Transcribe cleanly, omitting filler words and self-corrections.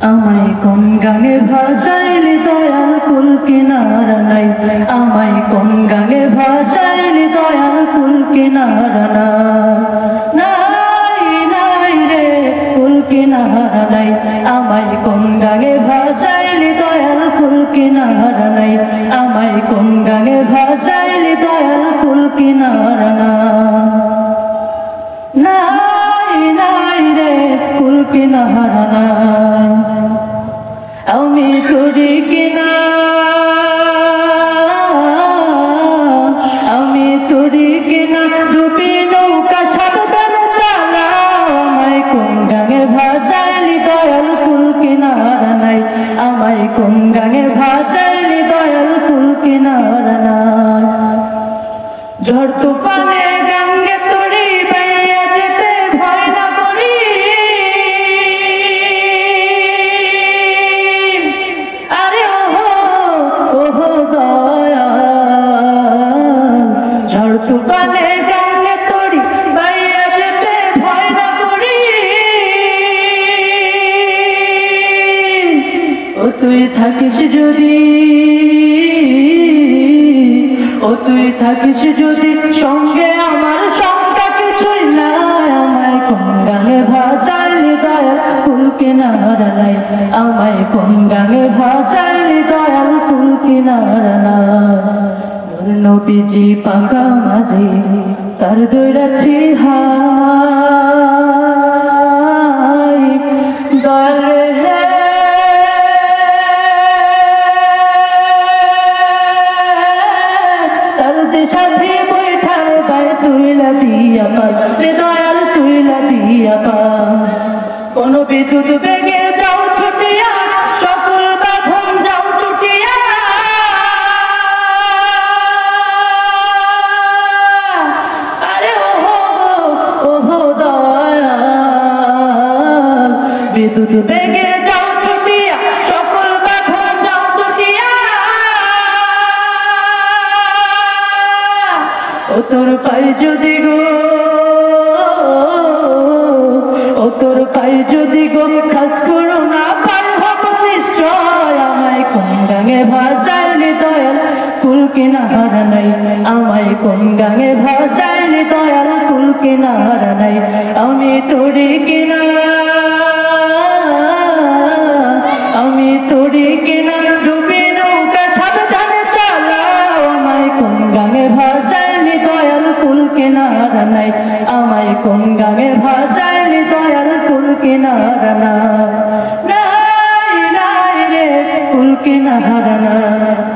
আমায় কোন গানে ভাসাইলি দয়াল কুল কিনারা নাই, আমায় কোন গানে ভাসাইলি দয়াল কুল কিনারা নাই, নাই রে কুল কিনারা নাই। আমায় কোন গানে ভাসাইলি দয়াল কুল কিনারা নাই, আমায় কোন গানে ভাসাইলি দয়াল কুল কিনারা নাই, নাই রে কুল কিনারা নাই। আমি তোরে কিনা, আমি তোরে কিনা ডুবি নৌকা সাবধানে চালাও। আমায় কোন গানে ভাসাইলি দয়াল কুল কিনারা নাই, আমায় কোন গানে ভাসাইলি দয়াল কুল কিনারা নাই। ঝড় তুফানে গাঙ্গে তোরে বাইয়া যেতে ভয় না করি, আরে ওহো ওহো দয়াল। ঝড় তুফানে গাঙ্গে তোরে বাইয়া যেতে ভয় না করি। ও তুই থাকিস যদি, ও তুই থাকিস যদি সঙ্গে আমার শঙ্কা কিছুই নাই। আমায় কোন গানে ভাসাইলি দয়াল কুল কিনারা নাই, আমায় কোন গানে ভাসাইলি দয়াল কুল কিনারা নাই। নবীজি পাকা মাঝি তার দৈরাছি হাই দয়াল রে। সাথে বৈঠার পায় তুইলা দিয়া পা রে দয়াল তুইলা দিয়া পা। কোন বিদ্যুৎ বেগে যাও ছুটিয়া, সকল বাঁধন যাও ছুটিয়া। আরে ওহো ওহো দয়াল, বিদ্যুৎ বেগে যাও ছুটিয়া, সকল বাঁধন যাও ছুটিয়া। ও তোর পাই যদি গো, ও তোর পাই যদি গো খাস করো না পার হব নিশ্চয়। আমায় কোন গানে ভাসাইলি দয়াল কুল কিনারা নাই, আমায় কোন গানে ভাসাইলি দয়াল কুল কিনারা নাই। আমি তোরে কিনা, আমি তোরে কিনা ডুবি নৌকা সাবধানে চালাও। আমায় কোন গানে ভাসাইলি দয়াল কুল কিনারা নাই, আমায় কোন গানে ভাসাইলি দয়াল কুল কিনারা নাই, নাই রে কুল কিনারা নাই।